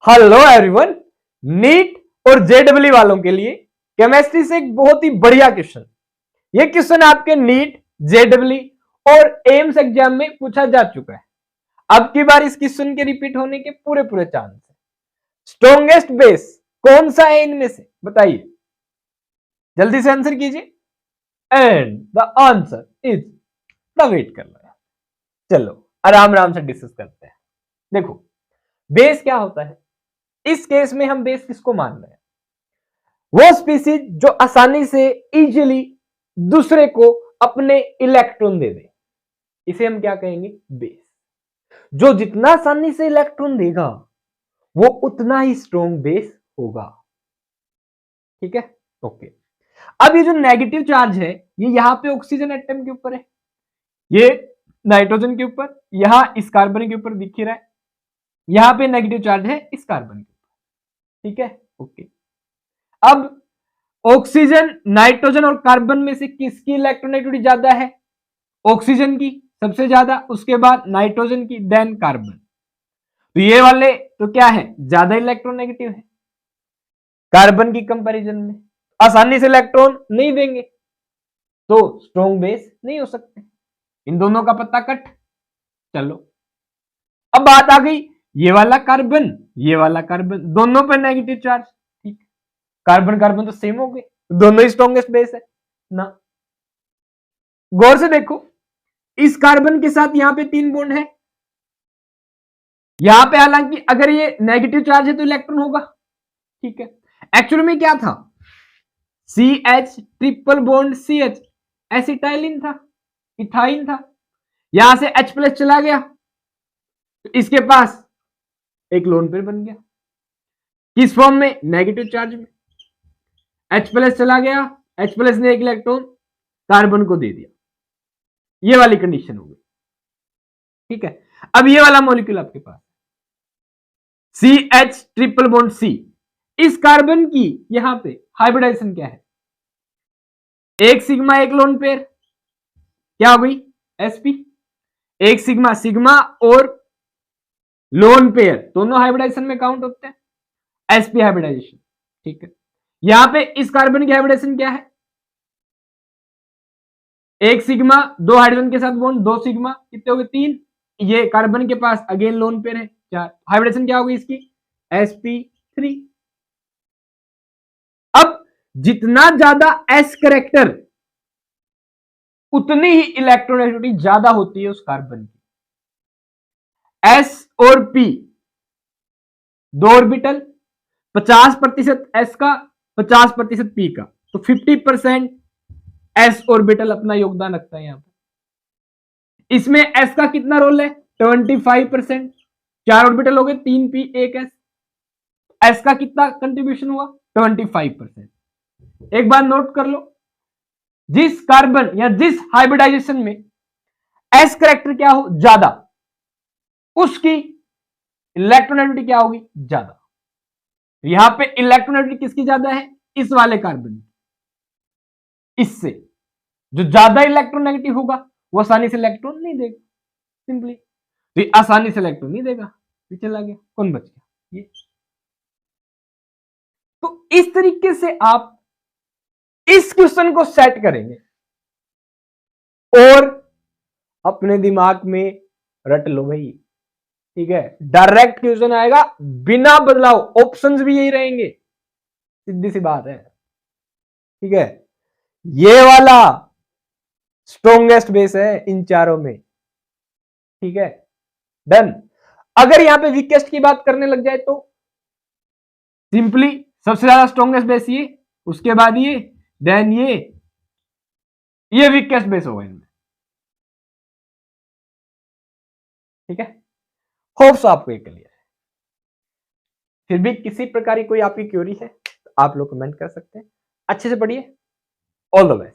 Hello everyone, NEET और JW वालों के लिए केमिस्ट्री से एक बहुत ही बढ़िया क्वेश्चन। ये क्वेश्चन आपके नीट, जेडब्ल्यू और एम्स एग्जाम में पूछा जा चुका है। अब की बार इस क्वेश्चन के रिपीट होने के पूरे पूरे चांस है। स्ट्रॉन्गेस्ट बेस कौन सा है इनमें से, बताइए, जल्दी से आंसर कीजिए। And the answer is the, wait कर रहा है। चलो आराम आराम से डिस्कस करते हैं। देखो, बेस क्या होता है। इस केस में हम बेस किसको मान रहे हैं? वो स्पीसीज जो आसानी से इजीली दूसरे को अपने इलेक्ट्रॉन दे दे, इसे हम क्या कहेंगे? बेस। जो जितना आसानी से इलेक्ट्रॉन देगा वो उतना ही स्ट्रॉन्ग बेस होगा। ठीक है, ओके। अब ये जो नेगेटिव चार्ज है ये यहां पे ऑक्सीजन एटम के ऊपर है, ये नाइट्रोजन के ऊपर, यहां इस कार्बन के ऊपर दिख ही रहा है। यहां पे नेगेटिव चार्ज है इस कार्बन के ऊपर। ठीक है, ओके। अब ऑक्सीजन, नाइट्रोजन और कार्बन में से किसकी इलेक्ट्रोनेगेटिविटी ज्यादा है? ऑक्सीजन की सबसे ज्यादा, उसके बाद नाइट्रोजन की, देन कार्बन। तो ये वाले तो क्या है, ज्यादा इलेक्ट्रोनेगेटिव है कार्बन की कंपैरिजन में, आसानी से इलेक्ट्रॉन नहीं देंगे तो स्ट्रॉन्ग बेस नहीं हो सकते। इन दोनों का पत्ता कट। चलो अब बात आ गई, ये वाला कार्बन, ये वाला कार्बन, दोनों पर नेगेटिव चार्ज। ठीक, कार्बन कार्बन तो सेम हो गए, दोनों ही स्ट्रॉन्गेस्ट बेस है ना। गौर से देखो, इस कार्बन के साथ यहां पे 3 बॉन्ड है, यहां पे हालांकि अगर ये नेगेटिव चार्ज है तो इलेक्ट्रॉन होगा। ठीक है, एक्चुअली में क्या था, CH triple bond CH acetylene था, इथाइन था। यहां से H प्लस चला गया तो इसके पास एक लोन पेयर बन गया, किस फॉर्म में? नेगेटिव चार्ज में। H प्लस चला गया, H प्लस ने एक इलेक्ट्रॉन कार्बन को दे दिया, ये वाली कंडीशन हो गई। ठीक है, अब ये वाला मॉलिक्यूल आपके पास CH ट्रिपल बॉन्ड C, इस कार्बन की यहां पे हाइब्रिडाइजेशन क्या है? एक सिग्मा एक लोन पेयर, क्या हो गई? sp। एक सिग्मा सिग्मा और लोन पेयर दोनों हाइब्रिडाइजेशन में काउंट होते हैं, sp हाइब्रिडाइजेशन। ठीक है, यहां पे इस कार्बन की हाइब्रिडाइजेशन क्या है? एक सिग्मा, 2 हाइड्रोजन के साथ बॉन्ड, 2 सिग्मा, कितने हो गए? 3। ये कार्बन के पास अगेन लोन पेयर है 4, हाइब्रिडेशन क्या होगी इसकी? sp3। अब जितना ज्यादा s करेक्टर उतनी ही इलेक्ट्रोनेगेटिविटी ज्यादा होती है उस कार्बन की। s और p 2 ऑर्बिटल, 50% s का, 50% p का, तो 50% s ऑर्बिटल अपना योगदान रखता है यहां पर। इसमें s का कितना रोल है? 25%। 4 ऑर्बिटल हो गए, 3 p 1 s। s का कितना कंट्रीब्यूशन हुआ? 25%। एक बार नोट कर लो, जिस कार्बन या जिस हाइब्रिडाइजेशन में s करेक्टर क्या हो ज्यादा, उसकी इलेक्ट्रोनेगेटिविटी क्या होगी? ज्यादा। यहां पे इलेक्ट्रोनेगेटिविटी किसकी ज्यादा है? इस वाले कार्बन की। इससे जो ज्यादा इलेक्ट्रोनेगेटिव होगा वो आसानी से इलेक्ट्रॉन नहीं देगा, सिंपली। तो ये आसानी से इलेक्ट्रॉन नहीं देगा, ये चला गया, कौन बच गया? ये। तो इस तरीके से आप इस क्वेश्चन को सेट करेंगे और अपने दिमाग में रट लो भाई। ठीक है, डायरेक्ट क्वेश्चन आएगा बिना बदलाव, ऑप्शंस भी यही रहेंगे, सीधी सी बात है। ठीक है, ये वाला स्ट्रॉन्गेस्ट बेस है इन चारों में। ठीक है, डन। अगर यहां पे वीकेस्ट की बात करने लग जाए तो सिंपली सबसे ज्यादा स्ट्रॉन्गेस्ट बेस ये, उसके बाद ये, देन ये वीकेस्ट बेस होगा इनमें। ठीक है, होप्स आपको ये क्लियर है। फिर भी किसी प्रकार की कोई आपकी क्वेरी है तो आप लोग कमेंट कर सकते हैं। अच्छे से पढ़िए। All the best.